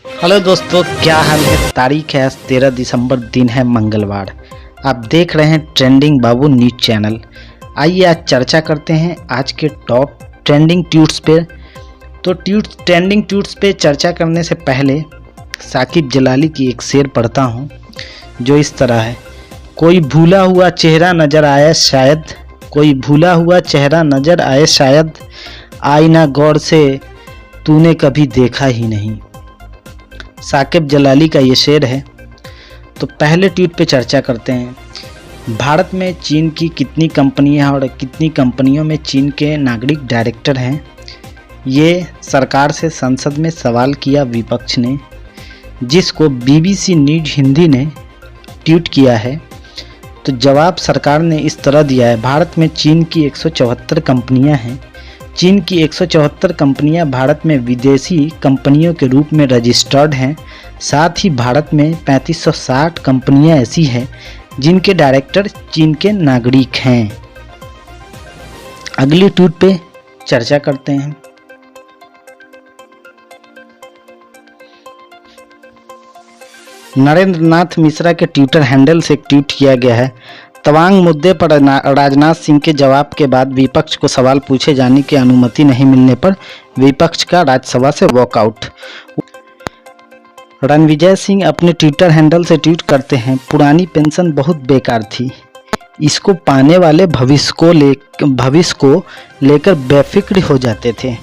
Hello दोस्तों, क्या हाल है। तारीख है आज 13 दिसंबर, दिन है मंगलवार। आप देख रहे हैं ट्रेंडिंग बाबू न्यूज चैनल। आइए आज चर्चा करते हैं आज के टॉप ट्रेंडिंग ट्वीट्स पे। तो ट्रेंडिंग ट्वीट्स पे चर्चा करने से पहले साकिब जलाली की एक शेर पढ़ता हूँ जो इस तरह है। कोई भूला हुआ चेहरा नज़र आया शायद, कोई भूला हुआ चेहरा नज़र आए शायद, आईना गौर से तूने कभी देखा ही नहीं। साकिब जलाली का ये शेर है। तो पहले ट्वीट पे चर्चा करते हैं। भारत में चीन की कितनी कंपनियां और कितनी कंपनियों में चीन के नागरिक डायरेक्टर हैं, ये सरकार से संसद में सवाल किया विपक्ष ने, जिसको बीबीसी न्यूज हिंदी ने ट्वीट किया है। तो जवाब सरकार ने इस तरह दिया है। भारत में चीन की 174 कंपनियां हैं। चीन की 174 कंपनियां भारत में विदेशी कंपनियों के रूप में रजिस्टर्ड हैं। साथ ही भारत में 3560 कंपनियां ऐसी हैं जिनके डायरेक्टर चीन के नागरिक हैं। अगली ट्वीट पे चर्चा करते हैं। नरेंद्र नाथ मिश्रा के ट्विटर हैंडल से एक ट्वीट किया गया है। तवांग मुद्दे पर राजनाथ सिंह के जवाब के बाद विपक्ष को सवाल पूछे जाने की अनुमति नहीं मिलने पर विपक्ष का राज्यसभा से वॉकआउट। रणविजय सिंह अपने ट्विटर हैंडल से ट्वीट करते हैं, पुरानी पेंशन बहुत बेकार थी, इसको पाने वाले भविष्य को लेकर बेफिक्र हो जाते थे।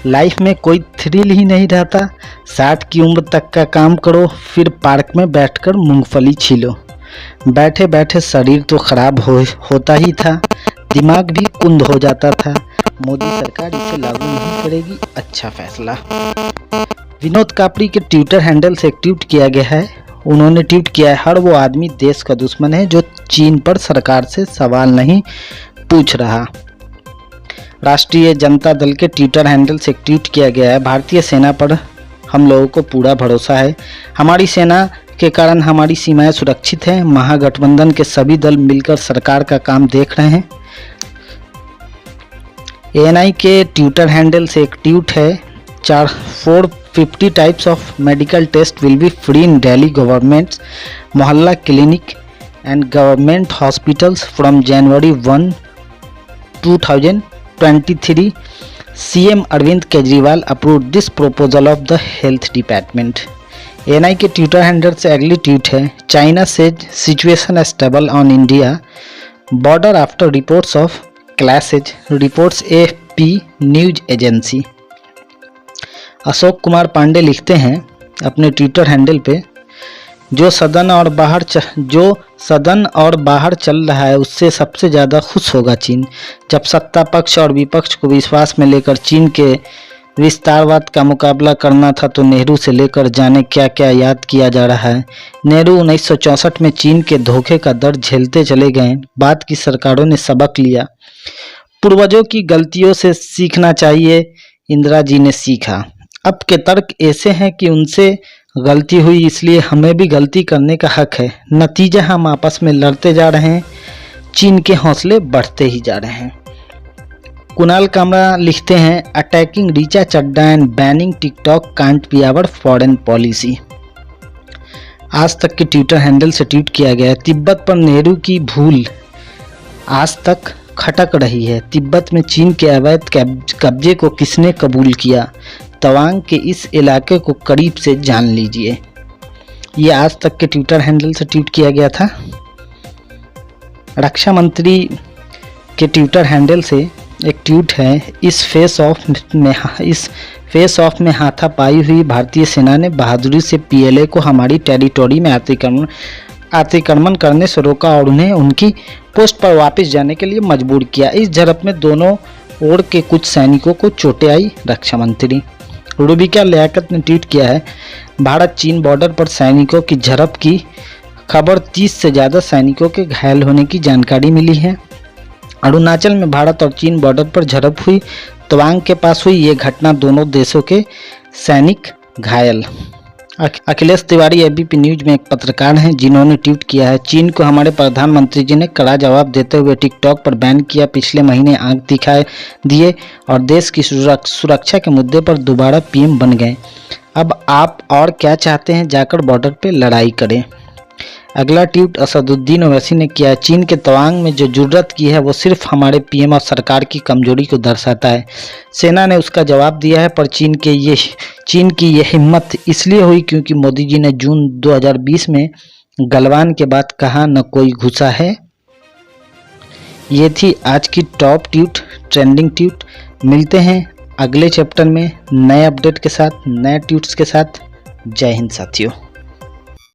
लाइफ में कोई थ्रिल ही नहीं रहता। 60 की उम्र तक का काम करो, फिर पार्क में बैठकर मूंगफली छीलो। बैठे बैठे शरीर तो खराब होता ही था, दिमाग भी कुंद हो जाता था। मोदी सरकार इसे लागू नहीं करेगी, अच्छा फैसला। विनोद कापड़ी के ट्विटर हैंडल से एक ट्वीट किया गया है। उन्होंने ट्वीट किया है, हर वो आदमी देश का दुश्मन है जो चीन पर सरकार से सवाल नहीं पूछ रहा। राष्ट्रीय जनता दल के ट्विटर हैंडल से एक ट्वीट किया गया है, भारतीय सेना पर हम लोगों को पूरा भरोसा है। हमारी सेना के कारण हमारी सीमाएं सुरक्षित हैं। महागठबंधन के सभी दल मिलकर सरकार का काम देख रहे हैं। एएनआई के ट्विटर हैंडल से एक ट्वीट है, 450 types of medical test will be free in Delhi government mohalla clinic and government hospitals from January 1, 2023। CM Arvind Kejriwal approve this proposal of the health department. ANI के ट्विटर हैंडल से अगली ट्वीट है, China says situation stable on India border after reports of clashes, reports AFP news agency. Ashok Kumar Pandey लिखते हैं अपने Twitter handle पे, जो सदन और बाहर चल रहा है उससे सबसे ज़्यादा खुश होगा चीन। जब सत्ता पक्ष और विपक्ष को विश्वास में लेकर चीन के विस्तारवाद का मुकाबला करना था तो नेहरू से लेकर जाने क्या क्या याद किया जा रहा है। नेहरू 1964 में चीन के धोखे का दर्द झेलते चले गए। बाद की सरकारों ने सबक लिया। पूर्वजों की गलतियों से सीखना चाहिए, इंदिरा जी ने सीखा। अब के तर्क ऐसे हैं कि उनसे गलती हुई इसलिए हमें भी गलती करने का हक है। नतीजा हम आपस में लड़ते जा रहे हैं, चीन के हौसले बढ़ते ही जा रहे हैं। कुणाल कामरा लिखते हैं, attacking Richa Chadha and banning TikTok can't be our foreign policy. आज तक के ट्विटर हैंडल से ट्वीट किया गया है, तिब्बत पर नेहरू की भूल आज तक खटक रही है। तिब्बत में चीन के अवैध कब्जे को किसने कबूल किया? तवांग के इस इलाके को करीब से जान लीजिए। ये आज तक के ट्विटर हैंडल से ट्वीट किया गया था। रक्षा मंत्री के ट्विटर हैंडल से एक ट्वीट है, इस फेस ऑफ में हाथापाई हुई भारतीय सेना ने बहादुरी से पीएलए को हमारी टेरिटोरी में अतिक्रमण करने से रोका और उन्हें उनकी पोस्ट पर वापस जाने के लिए मजबूर किया। इस झड़प में दोनों ओर के कुछ सैनिकों को चोटें आई। रक्षा मंत्री रुबिका लियाकत ने ट्वीट किया है, भारत चीन बॉर्डर पर सैनिकों की झड़प की खबर, 30 से ज़्यादा सैनिकों के घायल होने की जानकारी मिली है। अरुणाचल में भारत और चीन बॉर्डर पर झड़प हुई। तवांग के पास हुई ये घटना, दोनों देशों के सैनिक घायल। अखिलेश तिवारी एबीपी न्यूज में एक पत्रकार हैं जिन्होंने ट्वीट किया है, चीन को हमारे प्रधानमंत्री जी ने कड़ा जवाब देते हुए टिकटॉक पर बैन किया। पिछले महीने आंख दिखाए दिए और देश की सुरक्षा के मुद्दे पर दोबारा पीएम बन गए। अब आप और क्या चाहते हैं, जाकर बॉर्डर पे लड़ाई करें। अगला ट्वीट असदुद्दीन ओवैसी ने किया, चीन के तवांग में जो जुर्रत की है वो सिर्फ हमारे पीएम और सरकार की कमजोरी को दर्शाता है। सेना ने उसका जवाब दिया है, पर चीन की ये हिम्मत इसलिए हुई क्योंकि मोदी जी ने जून 2020 में गलवान के बाद कहा, न कोई घुसा है। ये थी आज की टॉप ट्वीट, ट्रेंडिंग ट्वीट। मिलते हैं अगले चैप्टर में नए अपडेट के साथ, नए ट्वीट्स के साथ। जय हिंद साथियों।